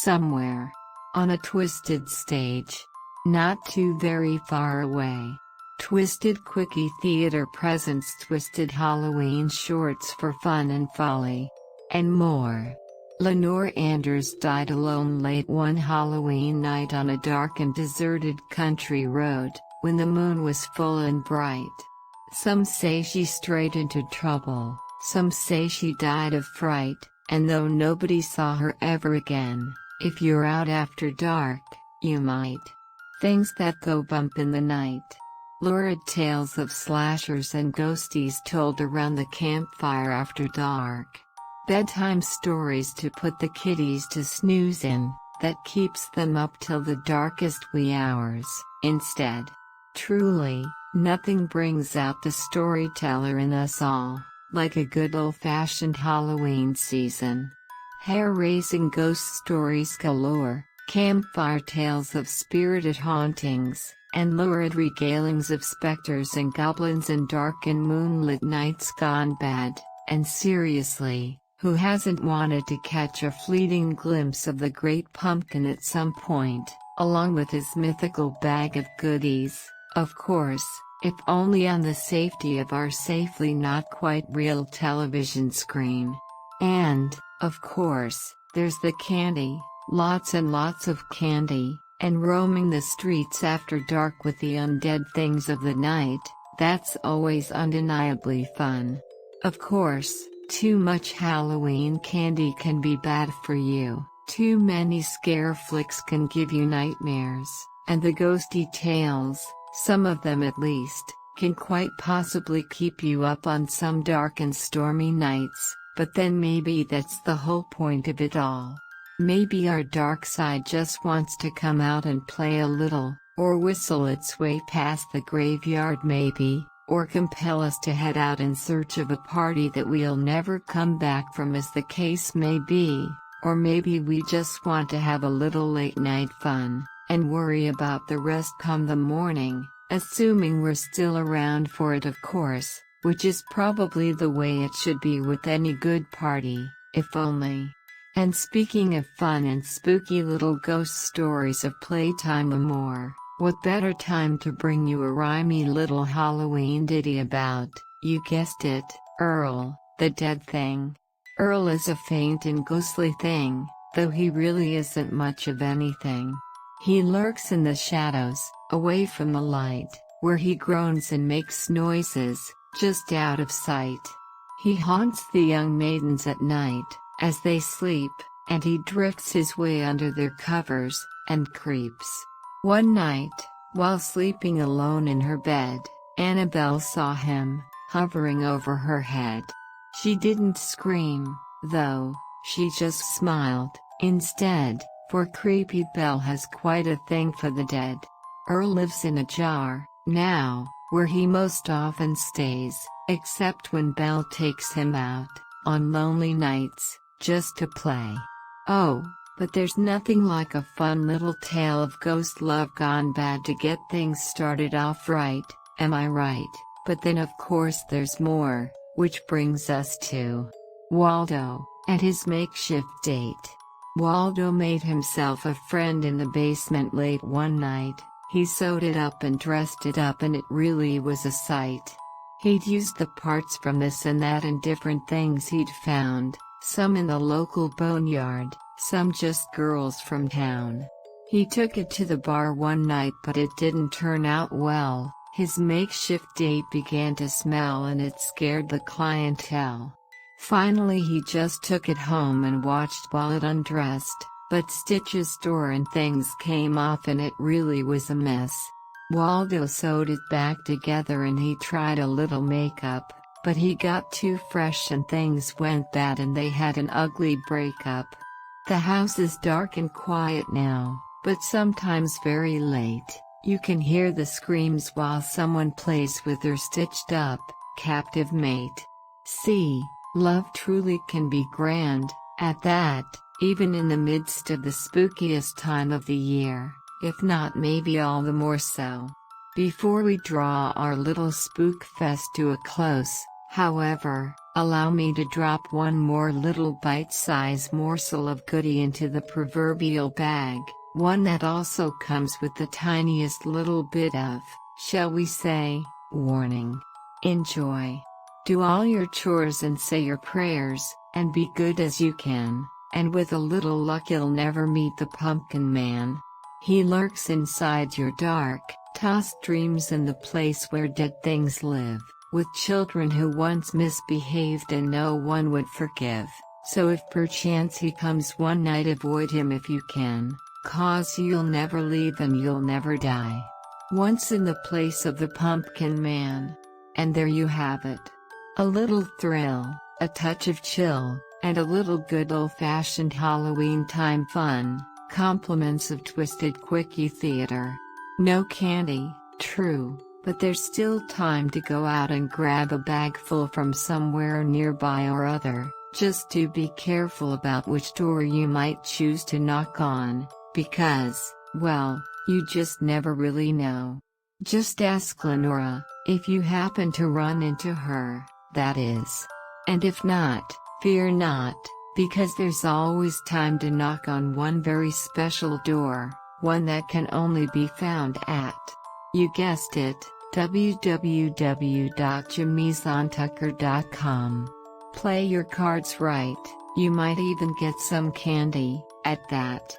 somewhere. On a twisted stage. Not too very far away. Twysted Quickie Theatre presents Twysted Halloween shorts for fun and folly. And more. Lenore Anders died alone late one Halloween night on a dark and deserted country road, when the moon was full and bright. Some say she strayed into trouble, some say she died of fright, and though nobody saw her ever again, if you're out after dark, you might. Things that go bump in the night. Lurid tales of slashers and ghosties told around the campfire after dark. Bedtime stories to put the kiddies to snooze in, that keeps them up till the darkest wee hours, instead. Truly, nothing brings out the storyteller in us all, like a good old-fashioned Halloween season. Hair-raising ghost stories galore, campfire tales of spirited hauntings, and lurid regalings of specters and goblins in dark and moonlit nights gone bad, and seriously, who hasn't wanted to catch a fleeting glimpse of the Great Pumpkin at some point, along with his mythical bag of goodies, of course, if only on the safety of our safely not quite real television screen. And, of course, there's the candy, lots and lots of candy, and roaming the streets after dark with the undead things of the night, that's always undeniably fun. Of course, too much Halloween candy can be bad for you, too many scare flicks can give you nightmares, and the ghosty tales, some of them at least, can quite possibly keep you up on some dark and stormy nights, but then maybe that's the whole point of it all. Maybe our dark side just wants to come out and play a little, or whistle its way past the graveyard maybe, or compel us to head out in search of a party that we'll never come back from as the case may be, or maybe we just want to have a little late night fun, and worry about the rest come the morning, assuming we're still around for it of course, which is probably the way it should be with any good party, if only. And speaking of fun and spooky little ghost stories of playtime and more, what better time to bring you a rhymy little Halloween ditty about, you guessed it, Earl, the dead thing. Earl is a faint and ghostly thing, though he really isn't much of anything. He lurks in the shadows, away from the light, where he groans and makes noises, just out of sight. He haunts the young maidens at night, as they sleep, and he drifts his way under their covers, and creeps. One night, while sleeping alone in her bed, Annabelle saw him, hovering over her head. She didn't scream, though, she just smiled, instead, for Creepy Belle has quite a thing for the dead. Earl lives in a jar, now, where he most often stays, except when Belle takes him out, on lonely nights, just to play. Oh, but there's nothing like a fun little tale of ghost love gone bad to get things started off right, am I right? But then of course there's more, which brings us to Waldo, and his makeshift date. Waldo made himself a friend in the basement late one night. He sewed it up and dressed it up and it really was a sight. He'd used the parts from this and that and different things he'd found, some in the local boneyard, some just girls from town. He took it to the bar one night but it didn't turn out well. His makeshift date began to smell and it scared the clientele. Finally he just took it home and watched while it undressed, but stitches tore and things came off and it really was a mess. Waldo sewed it back together and he tried a little makeup, but he got too fresh and things went bad and they had an ugly breakup. The house is dark and quiet now, but sometimes very late, you can hear the screams while someone plays with their stitched-up, captive mate. See, love truly can be grand, at that, even in the midst of the spookiest time of the year, if not maybe all the more so. Before we draw our little spook fest to a close, However, allow me to drop one more little bite-sized morsel of goodie into the proverbial bag, one that also comes with the tiniest little bit of, shall we say, warning. Enjoy. Do all your chores and say your prayers, and be good as you can, and with a little luck you'll never meet the Pumpkin Man. He lurks inside your dark, tossed dreams in the place where dead things live, with children who once misbehaved and no one would forgive. So if perchance he comes one night, avoid him if you can, cause you'll never leave and you'll never die. Once in the place of the Pumpkin Man. And there you have it. A little thrill, a touch of chill, and a little good old-fashioned Halloween time fun, compliments of Twysted Quickie Theatre. No candy, true, but there's still time to go out and grab a bag full from somewhere nearby or other. Just do be careful about which door you might choose to knock on, because, well, you just never really know. Just ask Lenora, if you happen to run into her, that is. And if not, fear not, because there's always time to knock on one very special door, one that can only be found at, you guessed it, www.jamiesontucker.com. Play your cards right, you might even get some candy, at that.